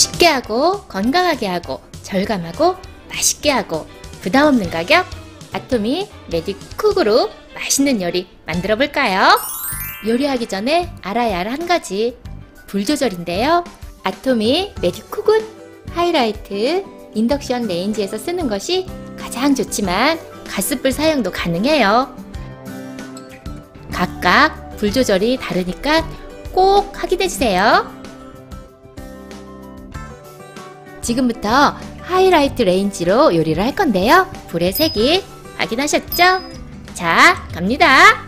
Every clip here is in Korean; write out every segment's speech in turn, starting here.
쉽게 하고 건강하게 하고 절감하고 맛있게 하고 부담 없는 가격 아토미 메디쿡으로 맛있는 요리 만들어 볼까요? 요리하기 전에 알아야 할 한 가지 불 조절인데요. 아토미 메디쿡은 하이라이트 인덕션 레인지에서 쓰는 것이 가장 좋지만 가스불 사용도 가능해요. 각각 불 조절이 다르니까 꼭 확인해주세요. 지금부터 하이라이트 레인지로 요리를 할 건데요. 불의 색이 확인하셨죠? 자, 갑니다.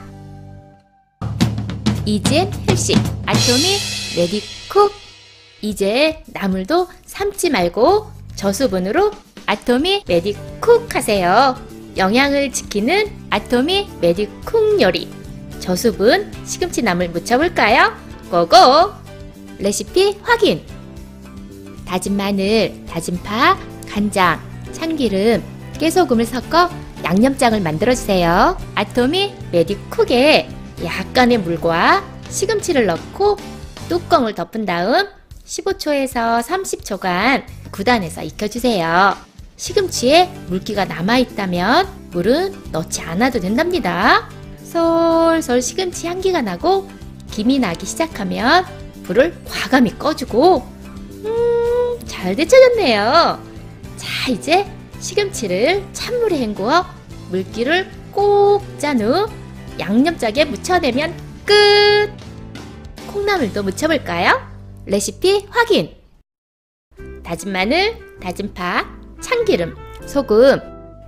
이젠 헬식 아토미 메디쿡. 이제 나물도 삶지 말고 저수분으로 아토미 메디쿡 하세요. 영양을 지키는 아토미 메디쿡 요리. 저수분 시금치 나물 무쳐볼까요? 고고! 레시피 확인! 다진 마늘, 다진 파, 간장, 참기름, 깨소금을 섞어 양념장을 만들어주세요. 아토미 메디쿡에 약간의 물과 시금치를 넣고 뚜껑을 덮은 다음 15초에서 30초간 9단에서 익혀주세요. 시금치에 물기가 남아있다면 물은 넣지 않아도 된답니다. 솔솔 시금치 향기가 나고 김이 나기 시작하면 불을 과감히 꺼주고 잘 데쳐졌네요. 자, 이제 시금치를 찬물에 헹구어 물기를 꼭 짠 후 양념장에 묻혀내면 끝! 콩나물도 무쳐볼까요? 레시피 확인! 다진 마늘, 다진 파, 참기름, 소금,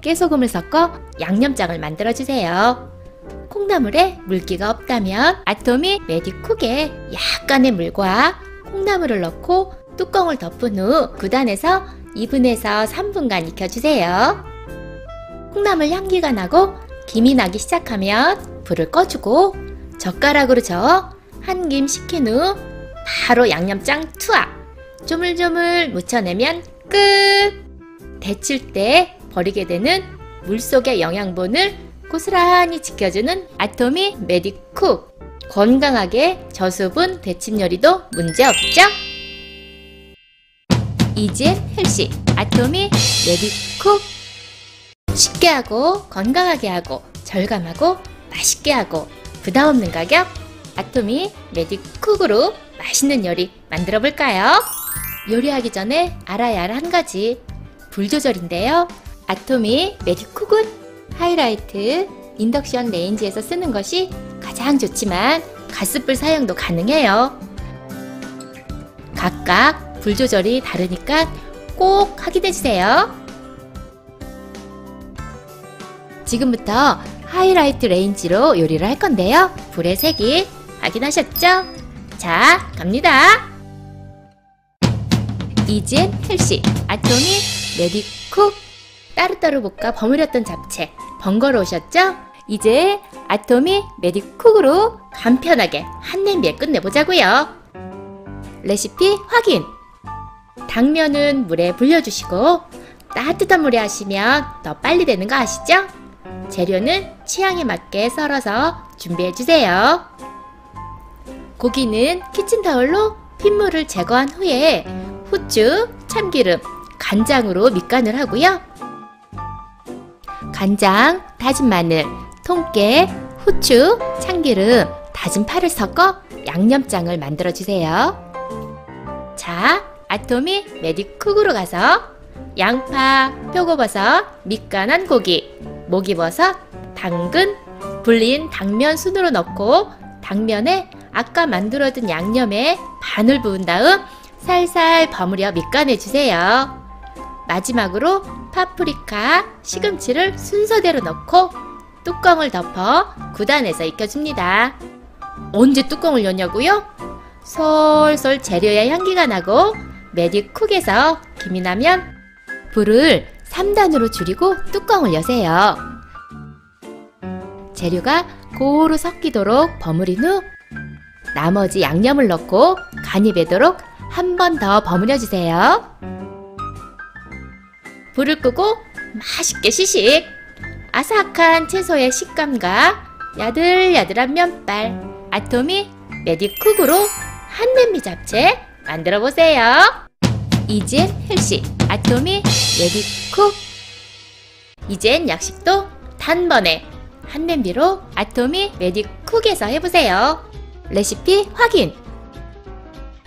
깨소금을 섞어 양념장을 만들어주세요. 콩나물에 물기가 없다면 아토미 메디쿡에 약간의 물과 콩나물을 넣고 뚜껑을 덮은 후 9단에서 2분에서 3분간 익혀주세요. 콩나물 향기가 나고 김이 나기 시작하면 불을 꺼주고 젓가락으로 저어 한 김 식힌 후 바로 양념장 투하! 조물조물 묻혀내면 끝! 데칠 때 버리게 되는 물속의 영양분을 고스란히 지켜주는 아토미 메디쿡! 건강하게 저수분 데침 요리도 문제없죠? 이젠 헬식 아토미 메디쿡! 쉽게 하고 건강하게 하고 절감하고 맛있게 하고 부담 없는 가격 아토미 메디쿡으로 맛있는 요리 만들어 볼까요? 요리하기 전에 알아야 할 한 가지 불 조절인데요. 아토미 메디쿡은 하이라이트 인덕션 레인지에서 쓰는 것이 가장 좋지만 가스불 사용도 가능해요. 각각 불 조절이 다르니까 꼭 확인해주세요. 지금부터 하이라이트 레인지로 요리를 할 건데요. 불의 색이 확인하셨죠? 자, 갑니다. 이젠 헬식 아토미 메디쿡. 따로따로 볶아 버무렸던 잡채 번거로우셨죠? 이제 아토미 메디쿡으로 간편하게 한 냄비에 끝내보자고요. 레시피 확인! 당면은 물에 불려주시고 따뜻한 물에 하시면 더 빨리 되는 거 아시죠? 재료는 취향에 맞게 썰어서 준비해주세요. 고기는 키친타올로 핏물을 제거한 후에 후추, 참기름, 간장으로 밑간을 하고요. 간장, 다진 마늘, 통깨, 후추, 참기름, 다진 파를 섞어 양념장을 만들어주세요. 자, 아토미 메디쿡으로 가서 양파, 표고버섯, 밑간한 고기, 목이버섯, 당근, 불린 당면 순으로 넣고 당면에 아까 만들어둔 양념에 반을 부은 다음 살살 버무려 밑간해주세요. 마지막으로 파프리카, 시금치를 순서대로 넣고 뚜껑을 덮어 9단에서 익혀줍니다. 언제 뚜껑을 여냐고요? 솔솔 재료의 향기가 나고 메디쿡에서 김이 나면 불을 3단으로 줄이고 뚜껑을 여세요. 재료가 고루 섞이도록 버무린 후 나머지 양념을 넣고 간이 배도록 한 번 더 버무려 주세요. 불을 끄고 맛있게 시식! 아삭한 채소의 식감과 야들야들한 면발 아토미 메디쿡으로 한 냄비 잡채 만들어 보세요. 이젠 헬시 아토미 레디쿡. 이젠 약식도 단번에 한 냄비로 아토미 레디쿡에서 해보세요. 레시피 확인!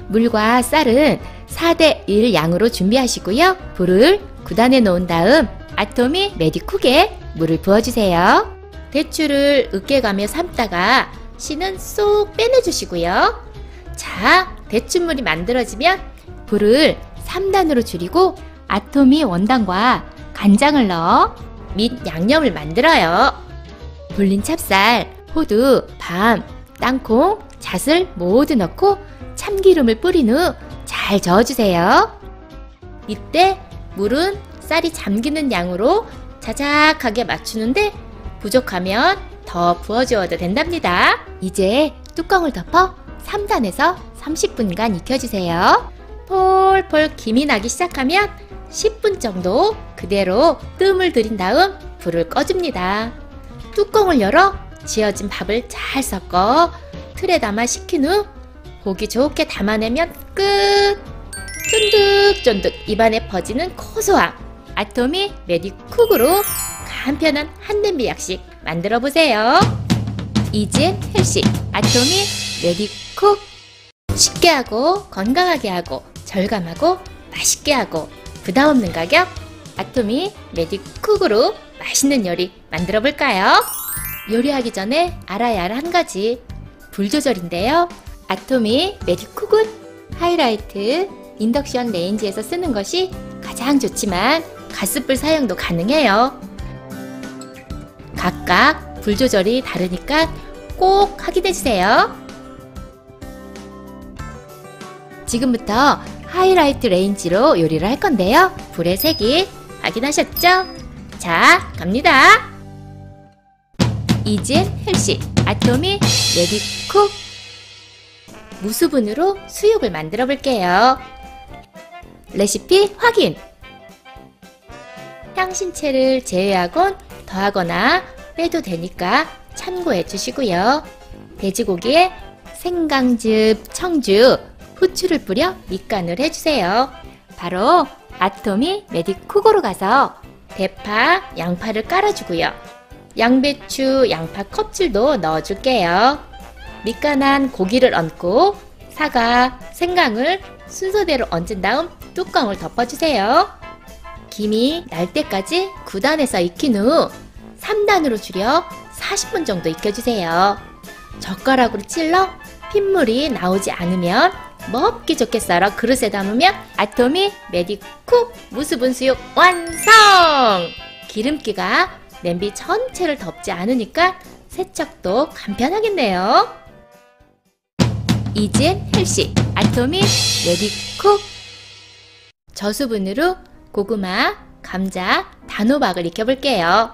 물과 쌀은 4:1 양으로 준비하시고요. 불을 9단에 놓은 다음 아토미 레디쿡에 물을 부어주세요. 대추를 으깨가며 삶다가 씨는 쏙 빼내주시고요. 자, 대추물이 만들어지면 불을 3단으로 줄이고 아토미 원당과 간장을 넣어 밑 양념을 만들어요. 불린 찹쌀, 호두, 밤, 땅콩, 잣을 모두 넣고 참기름을 뿌린 후 잘 저어주세요. 이때 물은 쌀이 잠기는 양으로 자작하게 맞추는데 부족하면 더 부어주어도 된답니다. 이제 뚜껑을 덮어 3단에서 30분간 익혀주세요. 폴폴 김이 나기 시작하면 10분 정도 그대로 뜸을 들인 다음 불을 꺼줍니다. 뚜껑을 열어 지어진 밥을 잘 섞어 틀에 담아 식힌 후 보기 좋게 담아내면 끝! 쫀득쫀득 입안에 퍼지는 고소함! 아토미 레디쿡으로 간편한 한냄비 약식 만들어보세요. 이젠 헬시 아토미 레디쿡. 쉽게 하고 건강하게 하고 절감하고 맛있게 하고 부담 없는 가격 아토미 레디쿡으로 맛있는 요리 만들어 볼까요? 요리하기 전에 알아야 할 한 가지 불 조절인데요. 아토미 레디쿡은 하이라이트 인덕션 레인지에서 쓰는 것이 가장 좋지만 가스불 사용도 가능해요. 각각 불 조절이 다르니까 꼭 확인해주세요. 지금부터 하이라이트 레인지로 요리를 할 건데요. 불의 색이 확인하셨죠? 자, 갑니다. 이젠 헬시 아토미 레디쿡. 무수분으로 수육을 만들어 볼게요. 레시피 확인! 향신채를 제외하곤 더하거나 빼도 되니까 참고해 주시고요. 돼지고기에 생강즙, 청주, 후추를 뿌려 밑간을 해주세요. 바로 아토미 레디쿡으로 가서 대파, 양파를 깔아주고요. 양배추, 양파 껍질도 넣어줄게요. 밑간한 고기를 얹고 사과, 생강을 순서대로 얹은 다음 뚜껑을 덮어주세요. 김이 날 때까지 9단에서 익힌 후 3단으로 줄여 40분 정도 익혀주세요. 젓가락으로 찔러 핏물이 나오지 않으면 먹기 좋게 썰어 그릇에 담으면 아토미 레디쿡 무수분 수육 완성! 기름기가 냄비 전체를 덮지 않으니까 세척도 간편하겠네요. 이젠 헬시 아토미 레디쿡. 저수분으로 고구마, 감자, 단호박을 익혀볼게요.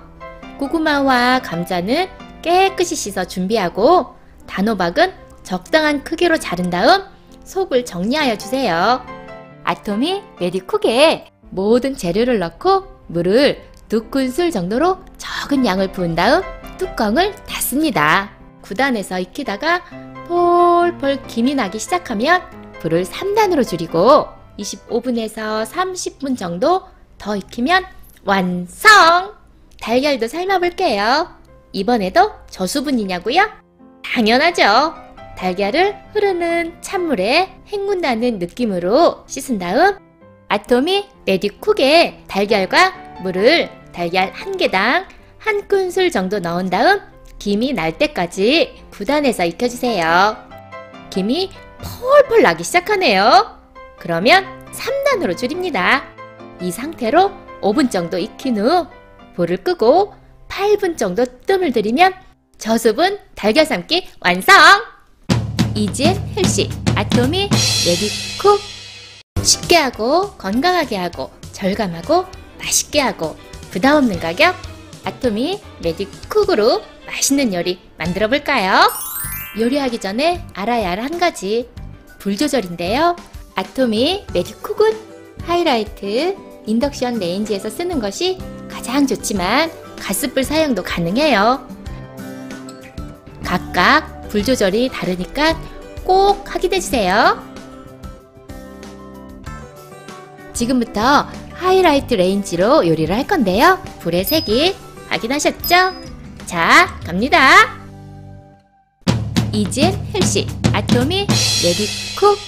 고구마와 감자는 깨끗이 씻어 준비하고 단호박은 적당한 크기로 자른 다음 속을 정리하여 주세요. 아토미 레디쿡에 모든 재료를 넣고 물을 2큰술 정도로 적은 양을 부은 다음 뚜껑을 닫습니다. 9단에서 익히다가 폴폴 김이 나기 시작하면 불을 3단으로 줄이고 25분에서 30분 정도 더 익히면 완성! 달걀도 삶아볼게요. 이번에도 저수분이냐고요? 당연하죠. 달걀을 흐르는 찬물에 헹군다는 느낌으로 씻은 다음 아토미 레디쿡에 달걀과 물을 달걀 1개당 1큰술 정도 넣은 다음 김이 날 때까지 9단에서 익혀주세요. 김이 펄펄 나기 시작하네요. 그러면 3단으로 줄입니다. 이 상태로 5분 정도 익힌 후 불을 끄고 8분 정도 뜸을 들이면 저수분 달걀 삶기 완성! 이젠 헬시 아토미 레디쿡. 쉽게 하고 건강하게 하고 절감하고 맛있게 하고 부담 없는 가격 아토미 레디쿡으로 맛있는 요리 만들어 볼까요? 요리하기 전에 알아야 할 한 가지 불 조절인데요. 아토미 레디쿡은 하이라이트 인덕션 레인지에서 쓰는 것이 가장 좋지만 가스불 사용도 가능해요. 각각 불 조절이 다르니까 꼭 확인해 주세요. 지금부터 하이라이트 레인지로 요리를 할 건데요. 불의 색이 확인하셨죠? 자, 갑니다. 이젠 헬시 아토미 레디 쿡.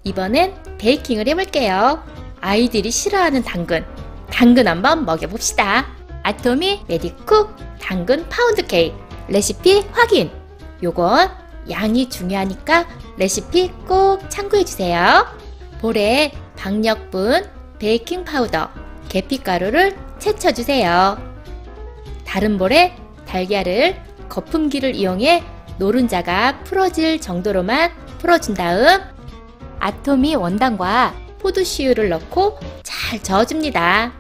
이번엔 베이킹을 해볼게요. 아이들이 싫어하는 당근 한번 먹여봅시다. 아토미 레디 쿡 당근 파운드 케이크 레시피 확인. 요건 양이 중요하니까 레시피 꼭 참고해주세요. 볼에 박력분, 베이킹 파우더, 계피가루를 채쳐주세요. 다른 볼에 달걀을 거품기를 이용해 노른자가 풀어질 정도로만 풀어준 다음 아토미 원당과 포도씨유를 넣고 잘 저어줍니다.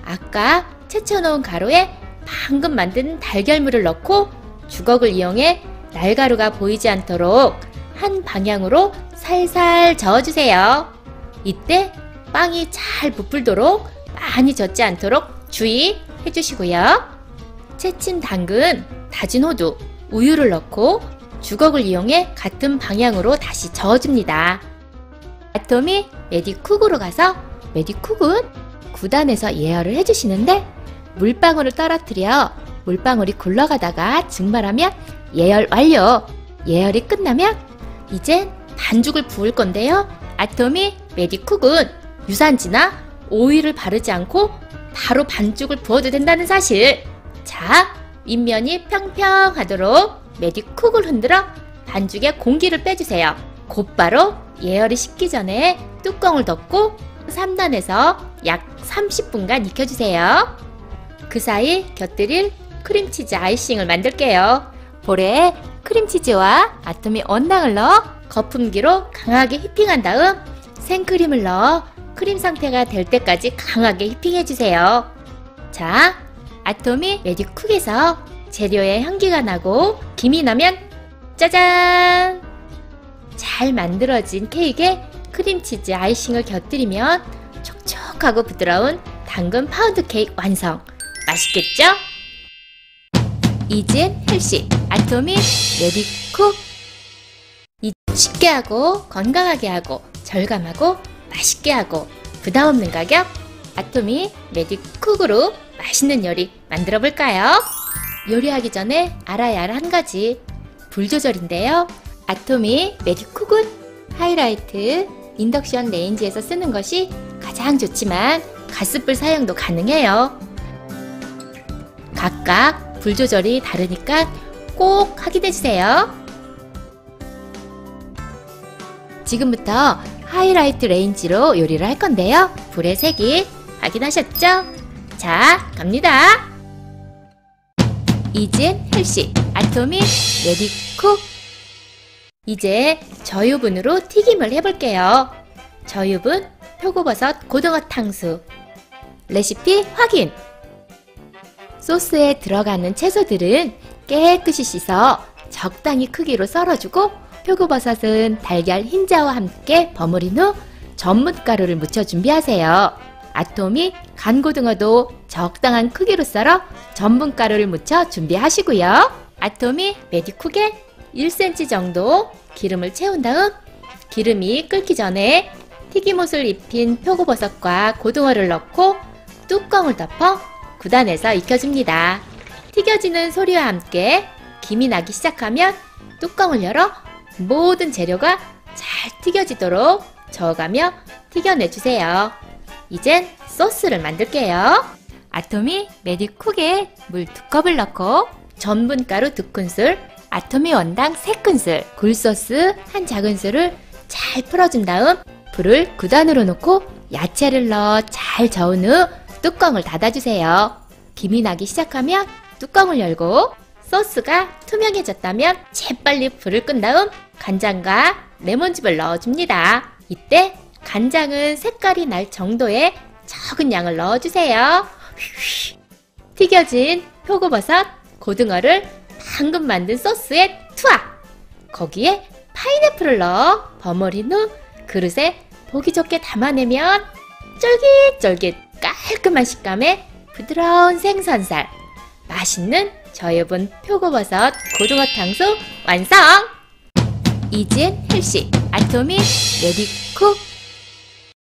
아까 채쳐놓은 가루에 방금 만든 달걀물을 넣고 주걱을 이용해 날가루가 보이지 않도록 한 방향으로 살살 저어주세요. 이때 빵이 잘 부풀도록 많이 젖지 않도록 주의해 주시고요. 채친 당근, 다진 호두, 우유를 넣고 주걱을 이용해 같은 방향으로 다시 저어줍니다. 아토미 메디쿡으로 가서 메디쿡은 9단에서 예열을 해주시는데 물방울을 떨어뜨려 물방울이 굴러가다가 증발하면 예열 완료! 예열이 끝나면 이젠 반죽을 부을 건데요. 아토미 메디쿡은 유산지나 오일을 바르지 않고 바로 반죽을 부어도 된다는 사실. 자, 윗면이 평평하도록 메디쿡을 흔들어 반죽에 공기를 빼주세요. 곧바로 예열이 식기 전에 뚜껑을 덮고 3단에서 약 30분간 익혀주세요. 그 사이 곁들일 크림치즈 아이싱을 만들게요. 볼에 크림치즈와 아토미 원당을 넣어 거품기로 강하게 휘핑한 다음 생크림을 넣어 크림 상태가 될 때까지 강하게 휘핑해주세요. 자, 아토미 메디쿡에서 재료의 향기가 나고 김이 나면 짜잔! 잘 만들어진 케이크에 크림치즈 아이싱을 곁들이면 촉촉하고 부드러운 당근 파운드 케이크 완성! 맛있겠죠? 이젠 헬시 아토미 메디쿡. 쉽게 하고 건강하게 하고 절감하고 맛있게 하고 부담 없는 가격 아토미 메디쿡으로 맛있는 요리 만들어 볼까요? 요리하기 전에 알아야 할 한 가지 불 조절인데요. 아토미 메디쿡은 하이라이트 인덕션 레인지에서 쓰는 것이 가장 좋지만 가스불 사용도 가능해요. 각각 불 조절이 다르니까 꼭 확인해주세요. 지금부터 하이라이트 레인지로 요리를 할 건데요. 불의 색이 확인하셨죠? 자, 갑니다. 이젠 헬시 아토미 메디쿡. 이제 저유분으로 튀김을 해볼게요. 저유분, 표고버섯, 고등어 탕수. 레시피 확인! 소스에 들어가는 채소들은 깨끗이 씻어 적당히 크기로 썰어주고 표고버섯은 달걀 흰자와 함께 버무린 후 전분가루를 묻혀 준비하세요. 아토미 간고등어도 적당한 크기로 썰어 전분가루를 묻혀 준비하시고요. 아토미 메디쿡에 1cm 정도 기름을 채운 다음 기름이 끓기 전에 튀김옷을 입힌 표고버섯과 고등어를 넣고 뚜껑을 덮어 9단에서 익혀줍니다. 튀겨지는 소리와 함께 김이 나기 시작하면 뚜껑을 열어 모든 재료가 잘 튀겨지도록 저어가며 튀겨내주세요. 이젠 소스를 만들게요. 아토미 메디쿡에 물 2컵을 넣고 전분가루 2큰술, 아토미 원당 3큰술, 굴소스 1작은술을 잘 풀어준 다음 불을 9단으로 놓고 야채를 넣어 잘 저은 후 뚜껑을 닫아주세요. 김이 나기 시작하면 뚜껑을 열고 소스가 투명해졌다면 재빨리 불을 끈 다음 간장과 레몬즙을 넣어줍니다. 이때 간장은 색깔이 날 정도의 적은 양을 넣어주세요. 튀겨진 표고버섯, 고등어를 방금 만든 소스에 투하! 거기에 파인애플을 넣어 버무린 후 그릇에 보기 좋게 담아내면 쫄깃쫄깃 깔끔한 식감의 부드러운 생선살, 맛있는 저유분 표고버섯 고등어 탕수 완성! 이젠 헬시 아토미 메디쿡.